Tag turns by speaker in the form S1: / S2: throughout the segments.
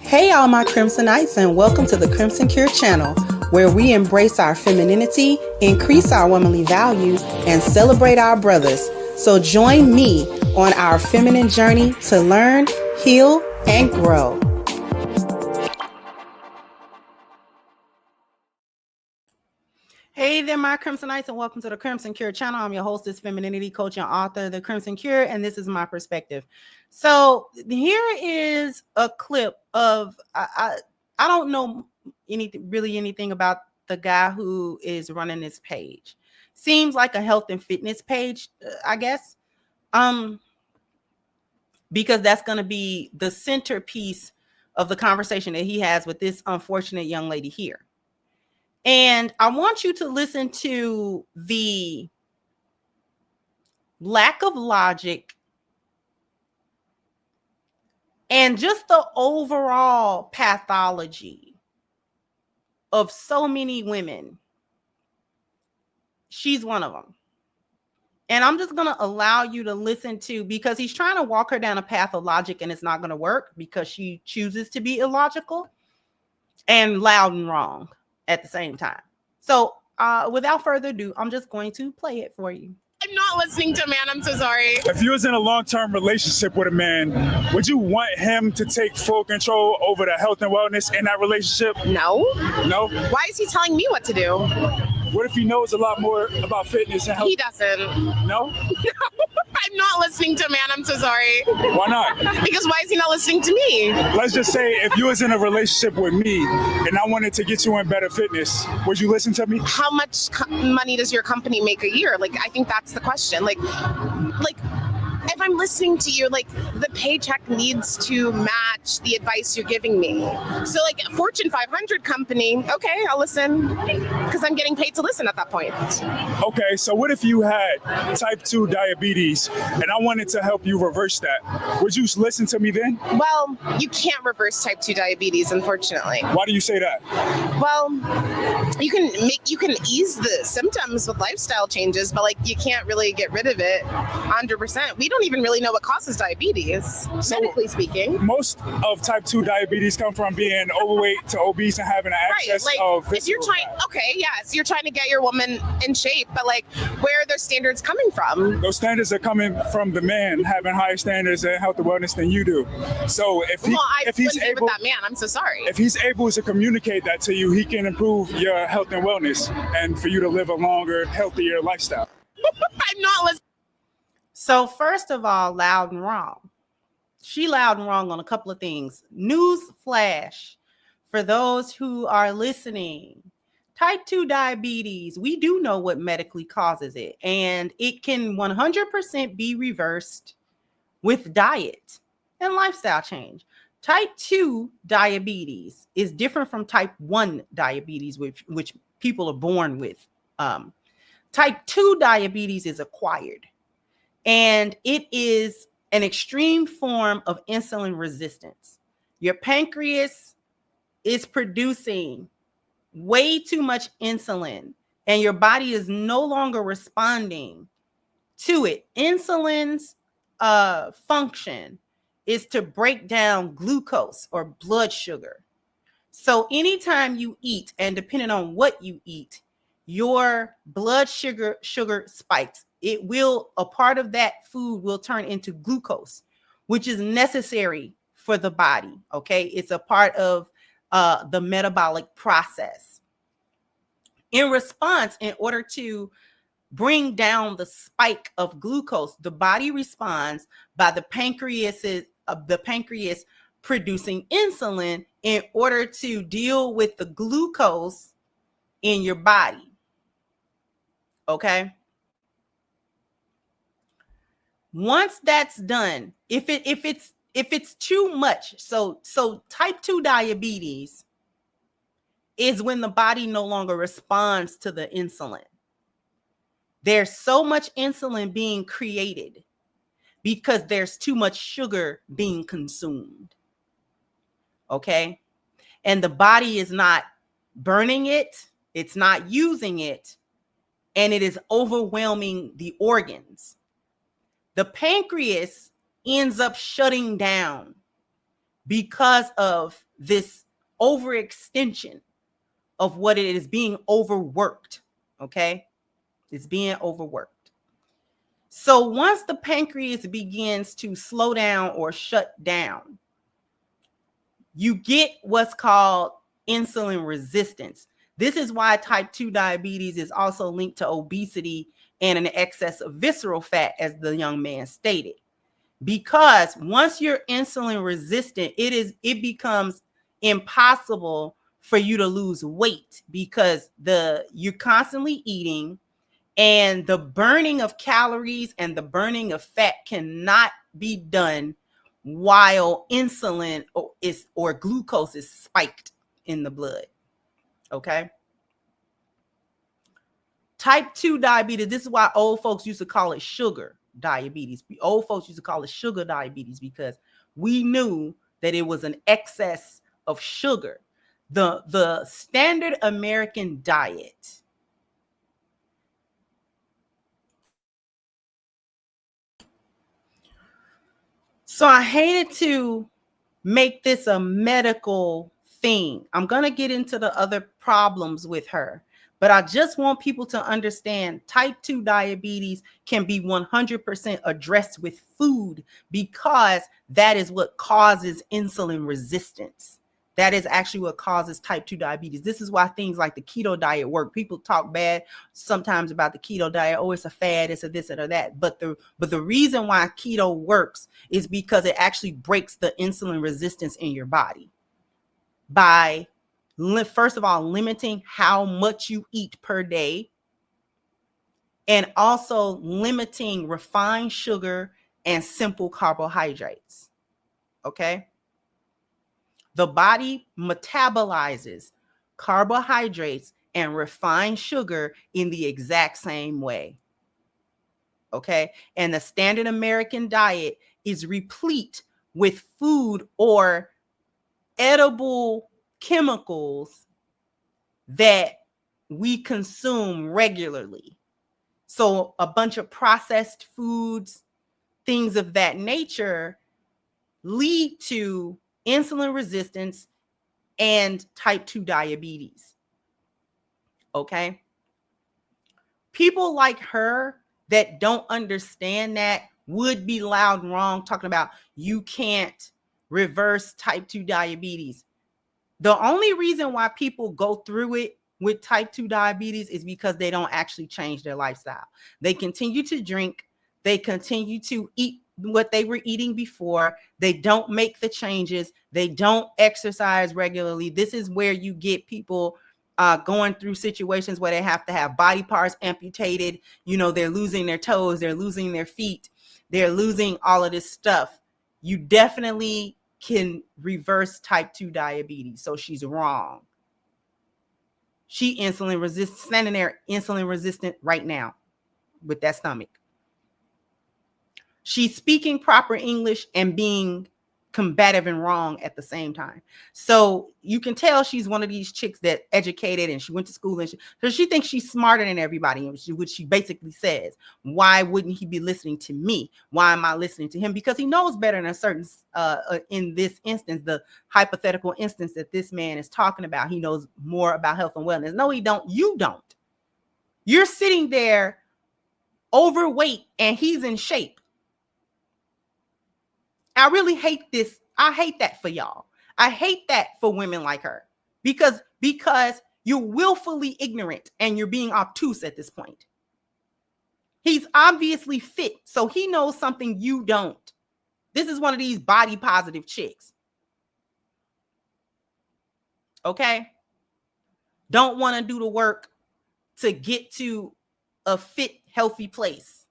S1: Hey, all my Crimsonites, and welcome to the Crimson Cure channel, where we embrace our femininity, increase our womanly value, and celebrate our brothers. So join me on our feminine journey to learn, heal, and grow. Hey there, my Crimsonites, and welcome to the Crimson Cure channel. I'm your hostess, femininity coach, and author of the Crimson Cure, and this is my perspective. So here is a clip of I don't know anything about the guy who is running this page. Seems like a health and fitness page, I guess, because that's going to be the centerpiece of the conversation that he has with this unfortunate young lady here. And I want you to listen to the lack of logic and just the overall pathology of so many women. She's one of them. And I'm just going to allow you to listen to, because he's trying to walk her down a path of logic and it's not going to work because she chooses to be illogical and loud and wrong at the same time. So without further ado, I'm just going to play it for you.
S2: I'm not listening to a man. I'm so sorry.
S3: If you was in a long-term relationship with a man, would you want him to take full control over the health and wellness in that relationship?
S2: No.
S3: No?
S2: Why is he telling me what to do?
S3: What if he knows a lot more about fitness and health?
S2: He doesn't.
S3: No?
S2: No. I'm not listening to a man. I'm so sorry.
S3: Why not?
S2: Because why is he not listening to me?
S3: Let's just say if you was in a relationship with me and I wanted to get you in better fitness, would you listen to me?
S2: How much money does your company make a year? Like, I think that's the question. Like, if I'm listening to you, like, the paycheck needs to match the advice you're giving me. So, like, a Fortune 500 company, okay, I'll listen because I'm getting paid to listen at that point.
S3: Okay, so what if you had type 2 diabetes and I wanted to help you reverse that? Would you listen to me then?
S2: Well, you can't reverse type 2 diabetes, unfortunately.
S3: Why do you say that?
S2: Well, you can ease the symptoms with lifestyle changes, but like you can't really get rid of it 100%. We don't even really know what causes diabetes, medically speaking.
S3: Most of type 2 diabetes come from being overweight to obese and having access of
S2: if you're trying, okay, yes, you're trying to get your woman in shape, but like, where are those standards coming from?
S3: Those standards are coming from the man having higher standards in health and wellness than you do. So if he's able,
S2: with that man, I'm so sorry.
S3: If he's able to communicate that to you, he can improve your health and wellness and for you to live a longer, healthier lifestyle.
S2: I'm not listening.
S1: So first of all, loud and wrong. She loud and wrong on a couple of things. News flash for those who are listening. Type 2 diabetes, we do know what medically causes it, and it can 100% be reversed with diet and lifestyle change. Type 2 diabetes is different from type 1 diabetes, which people are born with. Type 2 diabetes is acquired, and it is an extreme form of insulin resistance. Your pancreas is producing way too much insulin, and your body is no longer responding to it. Insulin's function is to break down glucose or blood sugar. So anytime you eat, and depending on what you eat, your blood sugar spikes. A part of that food will turn into glucose, which is necessary for the body. Okay. It's a part of the metabolic process. In response, in order to bring down the spike of glucose, the body responds by the pancreas producing insulin in order to deal with the glucose in your body. Okay. Once that's done, if it's too much, so type 2 diabetes is when the body no longer responds to the insulin. There's so much insulin being created because there's too much sugar being consumed. Okay? And the body is not burning it, it's not using it, and it is overwhelming the organs. The pancreas ends up shutting down because of this overextension of what it is being overworked. Okay. It's being overworked. So once the pancreas begins to slow down or shut down, you get what's called insulin resistance. This is why type 2 diabetes is also linked to obesity and an excess of visceral fat, as the young man stated. Because once you're insulin resistant, it becomes impossible for you to lose weight, because you're constantly eating, and the burning of calories and the burning of fat cannot be done while insulin or glucose is spiked in the blood. Okay. Type 2 diabetes, this is why old folks used to call it sugar diabetes. Old folks used to call it sugar diabetes because we knew that it was an excess of sugar. The standard American diet, so I hated to make this a medical thing. I'm going to get into the other problems with her, but I just want people to understand type 2 diabetes can be 100% addressed with food, because that is what causes insulin resistance. That is actually what causes type 2 diabetes. This is why things like the keto diet work. People talk bad sometimes about the keto diet. Oh, it's a fad, it's a this or that. But the reason why keto works is because it actually breaks the insulin resistance in your body by, first of all, limiting how much you eat per day, and also limiting refined sugar and simple carbohydrates. Okay? The body metabolizes carbohydrates and refined sugar in the exact same way. Okay. And the standard American diet is replete with food or edible chemicals that we consume regularly. So a bunch of processed foods, things of that nature, lead to insulin resistance and type 2 diabetes. Okay. People like her that don't understand that would be loud and wrong talking about you can't reverse type 2 diabetes. The only reason why people go through it with type 2 diabetes is because they don't actually change their lifestyle. They continue to drink. They continue to eat what they were eating before. They don't make the changes. They don't exercise regularly. This is where you get people going through situations where they have to have body parts amputated. You know, they're losing their toes. They're losing their feet. They're losing all of this stuff. You definitely can reverse type 2 diabetes. So she's wrong. She insulin resistant, standing there insulin resistant right now with that stomach. She's speaking proper English and being combative and wrong at the same time. So you can tell she's one of these chicks that educated and she went to school, and she thinks she's smarter than everybody, which she basically says, why wouldn't he be listening to me? Why am I listening to him? Because he knows better in a certain, in this instance, the hypothetical instance that this man is talking about, he knows more about health and wellness. No, he don't. You don't. You're sitting there overweight and he's in shape. I really hate this. I hate that for y'all. I hate that for women like her because you're willfully ignorant and you're being obtuse at this point. He's obviously fit, so he knows something you don't. This is one of these body positive chicks. Okay? Don't want to do the work to get to a fit, healthy place.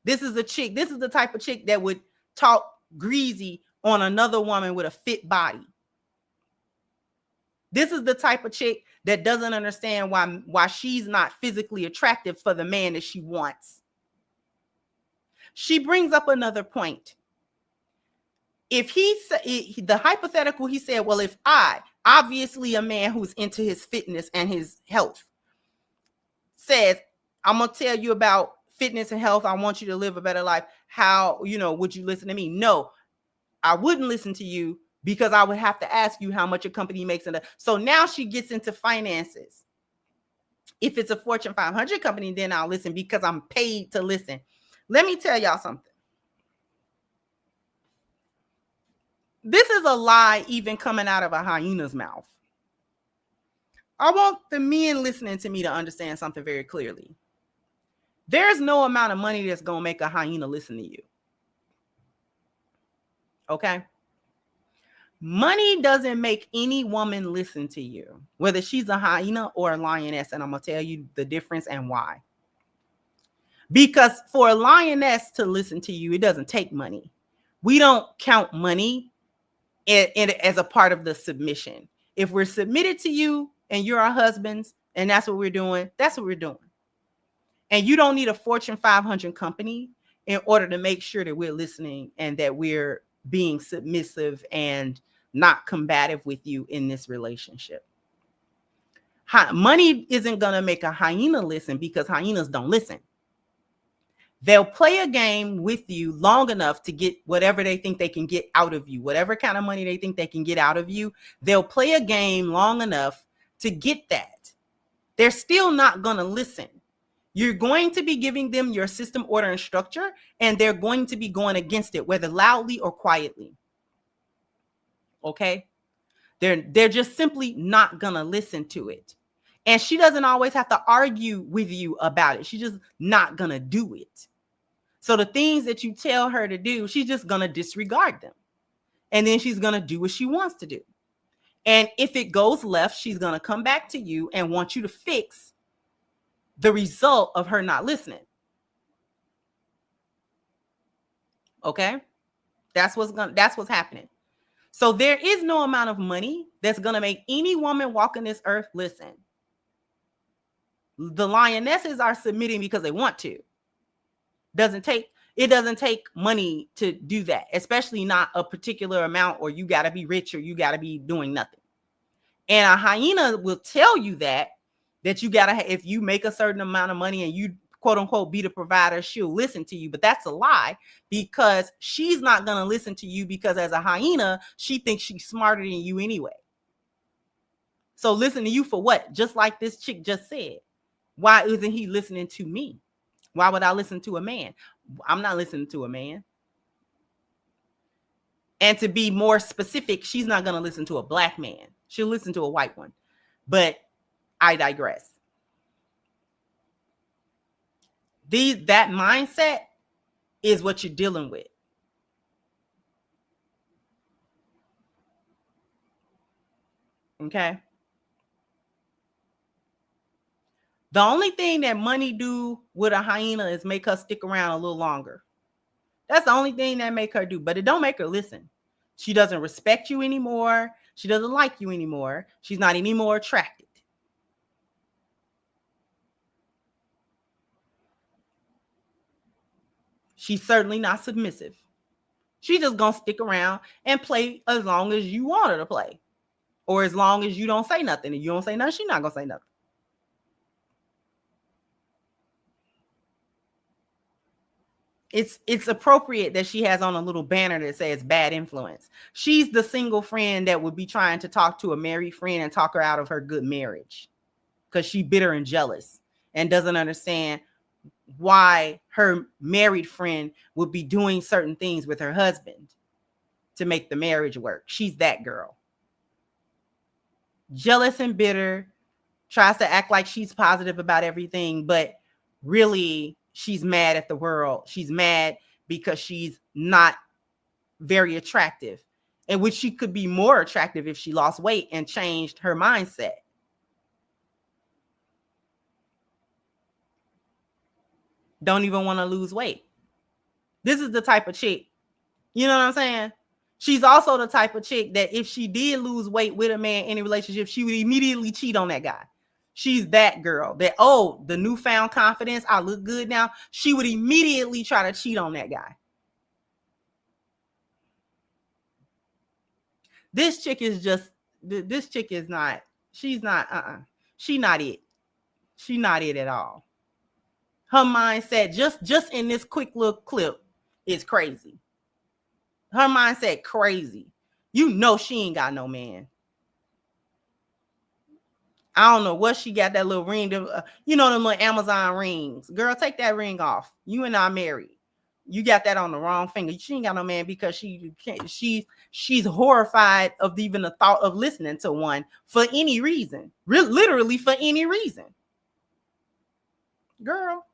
S1: This is a chick. This is the type of chick that would talk greasy on another woman with a fit body. This is the type of chick that doesn't understand why she's not physically attractive for the man that she wants. She brings up another point. If the hypothetical, he said, well, if obviously a man who's into his fitness and his health says, I'm going to tell you about fitness and health. I want you to live a better life. How, would you listen to me? No, I wouldn't listen to you because I would have to ask you how much a company makes. So now she gets into finances. If it's a Fortune 500 company, then I'll listen because I'm paid to listen. Let me tell y'all something. This is a lie even coming out of a hyena's mouth. I want the men listening to me to understand something very clearly. There's no amount of money that's going to make a hyena listen to you. Okay? Money doesn't make any woman listen to you, whether she's a hyena or a lioness. And I'm going to tell you the difference and why. Because for a lioness to listen to you, it doesn't take money. We don't count money as a part of the submission. If we're submitted to you and you're our husbands and that's what we're doing, that's what we're doing. And you don't need a Fortune 500 company in order to make sure that we're listening and that we're being submissive and not combative with you in this relationship. Money isn't going to make a hyena listen because hyenas don't listen. They'll play a game with you long enough to get whatever they think they can get out of you, whatever kind of money they think they can get out of you. They'll play a game long enough to get that. They're still not going to listen. You're going to be giving them your system, order, and structure, and they're going to be going against it, whether loudly or quietly. Okay? They're just simply not going to listen to it. And she doesn't always have to argue with you about it. She's just not going to do it. So the things that you tell her to do, she's just going to disregard them. And then she's going to do what she wants to do. And if it goes left, she's going to come back to you and want you to fix the result of her not listening. Okay? That's what's happening. So there is no amount of money that's going to make any woman walking this earth listen. The lionesses are submitting because they want to. It doesn't take money to do that, especially not a particular amount, or you got to be rich or you got to be doing nothing. And a hyena will tell you that you got to, if you make a certain amount of money and you quote unquote be the provider, she'll listen to you. But that's a lie, because she's not going to listen to you because as a hyena, she thinks she's smarter than you anyway. So listen to you for what? Just like this chick just said. Why isn't he listening to me? Why would I listen to a man? I'm not listening to a man. And to be more specific, she's not going to listen to a black man. She'll listen to a white one. But I digress. That mindset is what you're dealing with. Okay? The only thing that money do with a hyena is make her stick around a little longer. That's the only thing that make her do, but it don't make her listen. She doesn't respect you anymore. She doesn't like you anymore. She's not any more attracted. She's certainly not submissive. She's just going to stick around and play as long as you want her to play. Or as long as you don't say nothing. If you don't say nothing, she's not going to say nothing. It's appropriate that she has on a little banner that says bad influence. She's the single friend that would be trying to talk to a married friend and talk her out of her good marriage because she's bitter and jealous and doesn't understand why her married friend would be doing certain things with her husband to make the marriage work. She's that girl. Jealous and bitter, tries to act like she's positive about everything, but really she's mad at the world. She's mad because she's not very attractive, in which she could be more attractive if she lost weight and changed her mindset. Don't even want to lose weight. This is the type of chick, you know what I'm saying? She's also the type of chick that if she did lose weight with a man in a relationship, she would immediately cheat on that guy. She's that girl that, oh, the newfound confidence, I look good now. She would immediately try to cheat on that guy. This chick is not, she's not, she not it. She not it at all. Her mindset, just in this quick little clip, is crazy. Her mindset crazy. You know she ain't got no man. I don't know what she got that little ring. You know them little Amazon rings. Girl, take that ring off. You and I married. You got that on the wrong finger. She ain't got no man because she's horrified of even the thought of listening to one for any reason. Literally for any reason. Girl,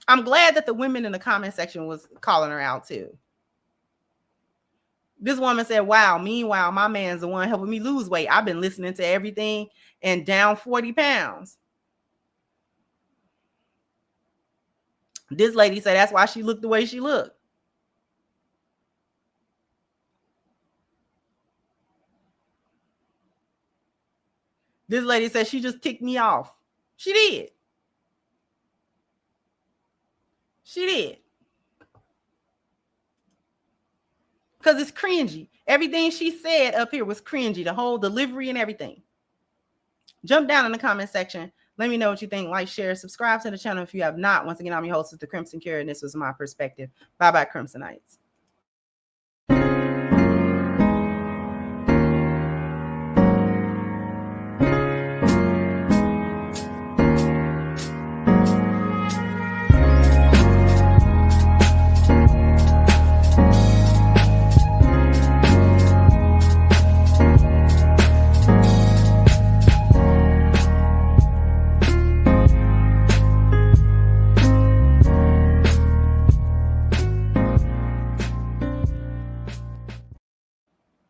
S1: I'm glad that the women in the comment section was calling her out too. This woman said, wow, meanwhile, my man's the one helping me lose weight. I've been listening to everything and down 40 pounds. This lady said that's why she looked the way she looked. This lady said she just ticked me off. She did. She did. Because it's cringy. Everything she said up here was cringy. The whole delivery and everything. Jump down in the comment section. Let me know what you think. Like, share, subscribe to the channel if you have not. Once again, I'm your host, the Crimson Cure, and this was my perspective. Bye-bye, Crimsonites.